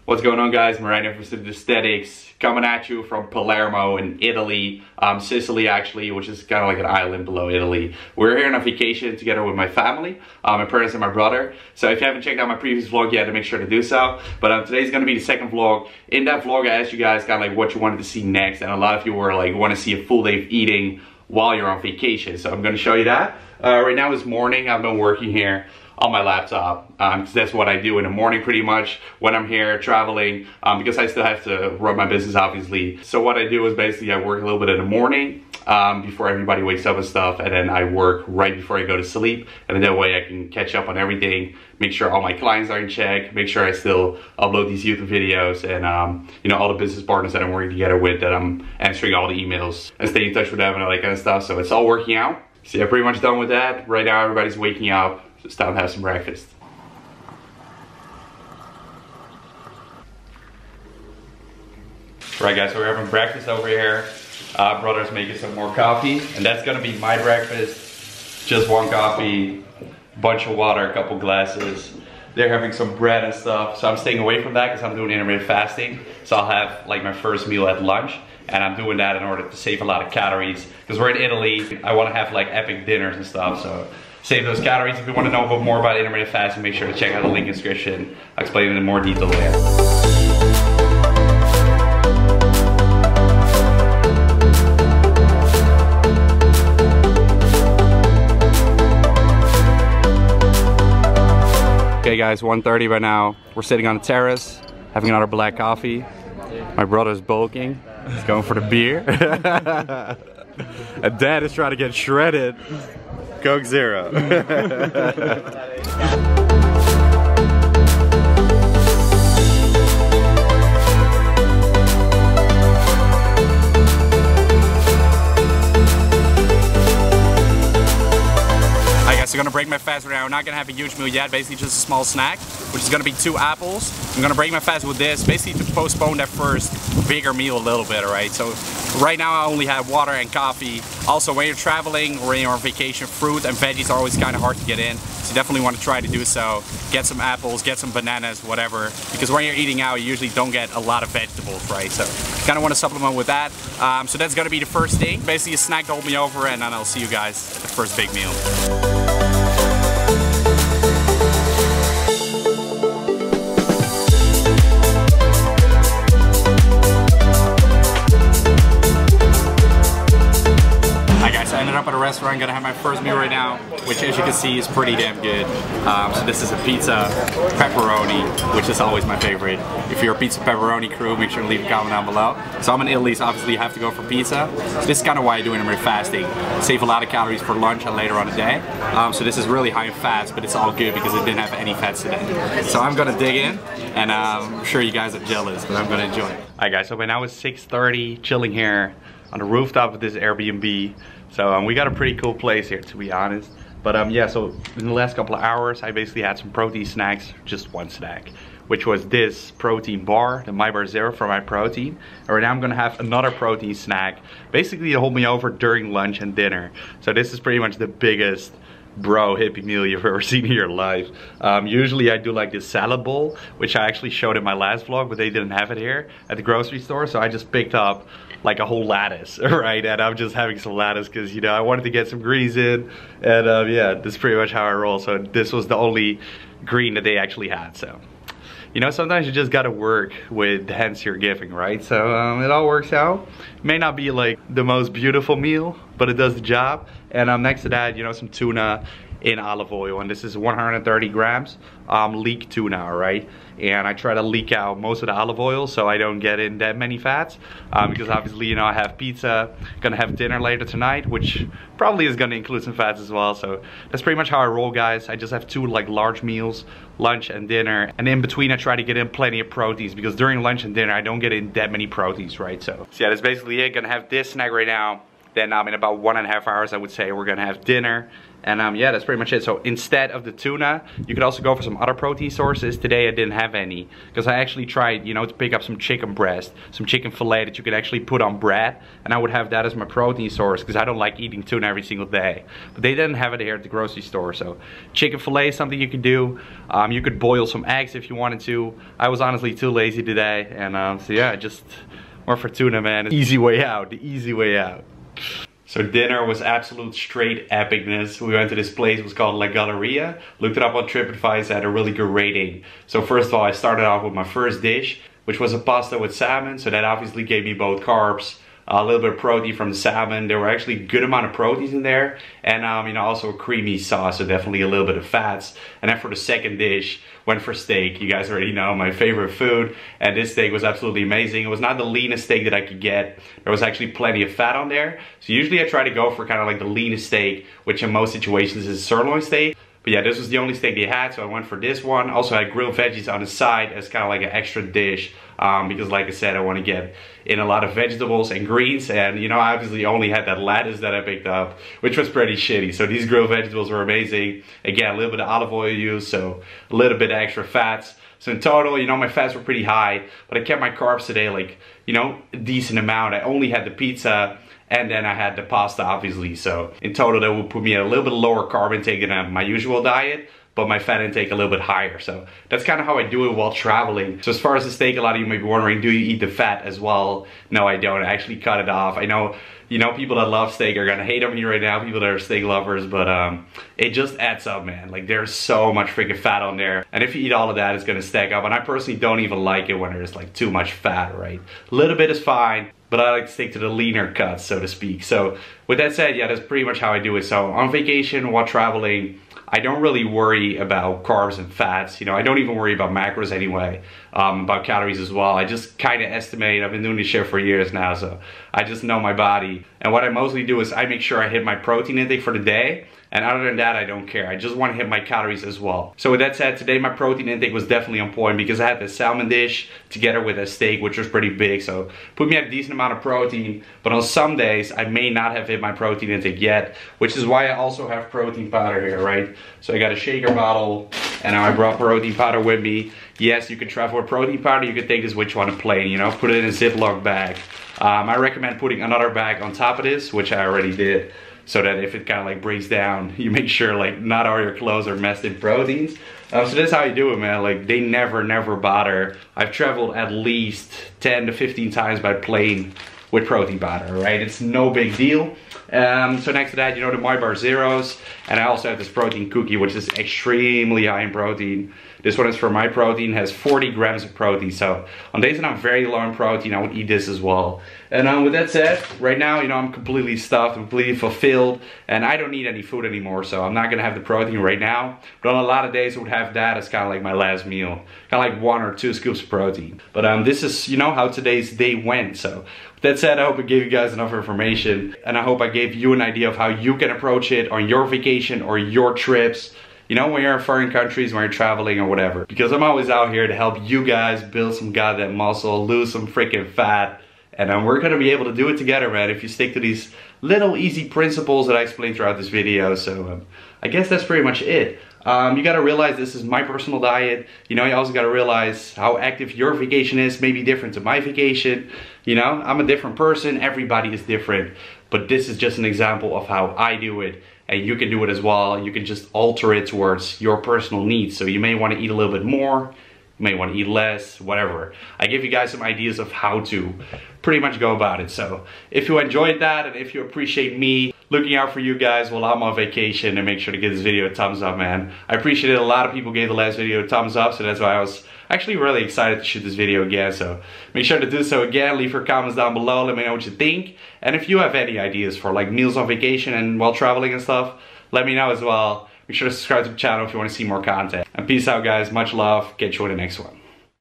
What's going on, guys? Marino from Aesthetics coming at you from Palermo in Italy, Sicily actually, which is kind of like an island below Italy. We're here on a vacation together with my family, my parents and my brother. So if you haven't checked out my previous vlog yet, make sure to do so. But today's going to be the second vlog. In that vlog, I asked you guys kind of like what you wanted to see next, and a lot of you were like, want to see a full day of eating while you're on vacation. So I'm going to show you that. Right now is morning. I've been working here on my laptop, because that's what I do in the morning pretty much when I'm here traveling, because I still have to run my business obviously. So what I do is basically I work a little bit in the morning before everybody wakes up and stuff, and then I work right before I go to sleep, and that way I can catch up on everything, make sure all my clients are in check, make sure I still upload these YouTube videos, and you know, all the business partners that I'm working together with, that I'm answering all the emails and staying in touch with them and all that kind of stuff. So it's all working out. So yeah, pretty much done with that. Right now everybody's waking up. It's time to have some breakfast. Right, guys, so we're having breakfast over here. Brother's making some more coffee, and that's gonna be my breakfast. Just one coffee, bunch of water, a couple glasses. They're having some bread and stuff, so I'm staying away from that because I'm doing intermittent fasting. So I'll have like my first meal at lunch, and I'm doing that in order to save a lot of calories. Because we're in Italy, I want to have like epic dinners and stuff, so save those calories. If you want to know a bit more about intermittent fasting, make sure to check out the link in the description. I'll explain it in more detail there. Okay guys, 1:30 right now. We're sitting on the terrace, having another black coffee. My brother's bulking. He's going for the beer. And Dad is trying to get shredded. Coke Zero. I'm gonna break my fast right now. We're not gonna have a huge meal yet, basically just a small snack, which is gonna be 2 apples. I'm gonna break my fast with this, basically to postpone that first bigger meal a little bit, alright? So right now I only have water and coffee. Also, when you're traveling or when you're on vacation, fruit and veggies are always kind of hard to get in. So you definitely want to try to do so. Get some apples, get some bananas, whatever. Because when you're eating out, you usually don't get a lot of vegetables, right? So you kind of want to supplement with that. So that's gonna be the first thing. Basically a snack to hold me over, and then I'll see you guys at the first big meal. I ended up at a restaurant, gonna have my first meal right now, which as you can see is pretty damn good. So this is a pizza pepperoni, which is always my favorite. If you're a pizza pepperoni crew, make sure to leave a comment down below. So I'm in Italy, so obviously you have to go for pizza. So this is kind of why I do intermittent fasting. Save a lot of calories for lunch and later on the day. So this is really high in fats, but it's all good because it didn't have any fats today. So I'm gonna dig in, and I'm sure you guys are jealous, but I'm gonna enjoy it. Alright guys, so by now it's 6:30, chilling here on the rooftop of this Airbnb. So we got a pretty cool place here, to be honest. But yeah, so in the last couple of hours, I basically had some protein snacks, just one snack, which was this protein bar, the My Bar Zero for my protein. And right now I'm gonna have another protein snack, basically to hold me over during lunch and dinner. So this is pretty much the biggest bro hippie meal you've ever seen in your life. Usually I do like this salad bowl, which I actually showed in my last vlog, but they didn't have it here at the grocery store. So I just picked up like a whole lettuce, right? And I'm just having some lettuce because, you know, I wanted to get some greens in. And yeah, this is pretty much how I roll. So this was the only green that they actually had. So, you know, sometimes you just gotta work with the hands you're giving, right? So it all works out. It may not be like the most beautiful meal, but it does the job. And next to that, you know, some tuna in olive oil, and this is 130 grams leek tuna, right? And I try to leak out most of the olive oil so I don't get in that many fats, because obviously, you know, I have pizza, gonna have dinner later tonight, which probably is gonna include some fats as well. So that's pretty much how I roll, guys. I just have 2 like large meals, lunch and dinner, and in between I try to get in plenty of proteins, because during lunch and dinner I don't get in that many proteins, right? So yeah, that's basically it. Gonna have this snack right now. Then in about 1.5 hours, I would say, we're gonna have dinner. And yeah, that's pretty much it. So instead of the tuna, you could also go for some other protein sources. Today I didn't have any, because I actually tried, you know, to pick up some chicken breast, some chicken fillet that you could actually put on bread, and I would have that as my protein source, because I don't like eating tuna every single day. But they didn't have it here at the grocery store, so chicken fillet is something you could do. You could boil some eggs if you wanted to. I was honestly too lazy today, and so yeah, just went for tuna, man. Easy way out, the easy way out. So dinner was absolute straight epicness. We went to this place, it was called La Galleria. Looked it up on TripAdvisor, had a really good rating. So first of all, I started off with my first dish, which was a pasta with salmon. So that obviously gave me both carbs, a little bit of protein from the salmon. There were actually a good amount of proteins in there. And you know, also a creamy sauce, so definitely a little bit of fats. And then for the second dish, went for steak. You guys already know my favorite food. And this steak was absolutely amazing. It was not the leanest steak that I could get. There was actually plenty of fat on there. So usually I try to go for kind of like the leanest steak, which in most situations is sirloin steak. But yeah, this was the only steak they had, so I went for this one. Also had grilled veggies on the side as kind of like an extra dish. Because like I said, I want to get in a lot of vegetables and greens. And you know, I obviously only had that lettuce that I picked up, which was pretty shitty. So these grilled vegetables were amazing. Again, a little bit of olive oil used, so a little bit extra fats. So in total, you know, my fats were pretty high, but I kept my carbs today like, you know, a decent amount. I only had the pizza, and then I had the pasta, obviously. So in total, that would put me at a little bit lower carb intake than my usual diet, but my fat intake a little bit higher. So that's kind of how I do it while traveling. So as far as the steak, a lot of you may be wondering, do you eat the fat as well? No, I don't. I actually cut it off. I know, you know, people that love steak are gonna hate on me right now, people that are steak lovers, but it just adds up, man. Like, there's so much freaking fat on there. And if you eat all of that, it's gonna stack up. And I personally don't even like it when there's like too much fat, right? A little bit is fine, but I like to stick to the leaner cuts, so to speak. So with that said, yeah, that's pretty much how I do it. So on vacation, while traveling, I don't really worry about carbs and fats. You know, I don't even worry about macros anyway, about calories as well. I just kind of estimate. I've been doing this shit for years now, so I just know my body. And what I mostly do is I make sure I hit my protein intake for the day. And other than that, I don't care. I just want to hit my calories as well. So with that said, today my protein intake was definitely on point, because I had the salmon dish together with a steak, which was pretty big. So put me at a decent amount of protein. But on some days, I may not have hit my protein intake yet, which is why I also have protein powder here, right? So I got a shaker bottle, and now I brought protein powder with me. Yes, you can travel with protein powder. You can take this with you on a plane, you know, put it in a Ziploc bag. I recommend putting another bag on top of this, which I already did, so that if it kind of like breaks down, you make sure like not all your clothes are messed in proteins. So that's how you do it, man. Like, they never bother. I've traveled at least 10 to 15 times by plane with protein powder, right? It's no big deal. So next to that, you know, the My Bar Zeros. And I also have this protein cookie, which is extremely high in protein. This one is for my protein, has 40 grams of protein. So on days that I'm very low in protein, I would eat this as well. And with that said, right now, you know, I'm completely stuffed, completely fulfilled, and I don't need any food anymore. So I'm not gonna have the protein right now. But on a lot of days, I would have that as kind of like my last meal. Kind of like 1 or 2 scoops of protein. But this is, you know, how today's day went. So with that said, I hope it gave you guys enough information. And I hope I gave you an idea of how you can approach it on your vacation or your trips. You know, when you're in foreign countries, when you're traveling or whatever. Because I'm always out here to help you guys build some goddamn muscle, lose some freaking fat. And we're gonna be able to do it together, man, if you stick to these little easy principles that I explained throughout this video. So I guess that's pretty much it. You gotta realize this is my personal diet. You know, you also gotta realize how active your vacation is, may be different to my vacation. You know, I'm a different person, everybody is different. But this is just an example of how I do it. And you can do it as well. You can just alter it towards your personal needs. So you may want to eat a little bit more, you may want to eat less, whatever. I give you guys some ideas of how to pretty much go about it. So if you enjoyed that, and if you appreciate me looking out for you guys while I'm on vacation, and make sure to give this video a thumbs up, man. I appreciate it. A lot of people gave the last video a thumbs up, so that's why I was actually really excited to shoot this video again. So make sure to do so again. Leave your comments down below. Let me know what you think. And if you have any ideas for like meals on vacation and while traveling and stuff, let me know as well. Make sure to subscribe to the channel if you want to see more content. And peace out, guys. Much love. Catch you in the next one.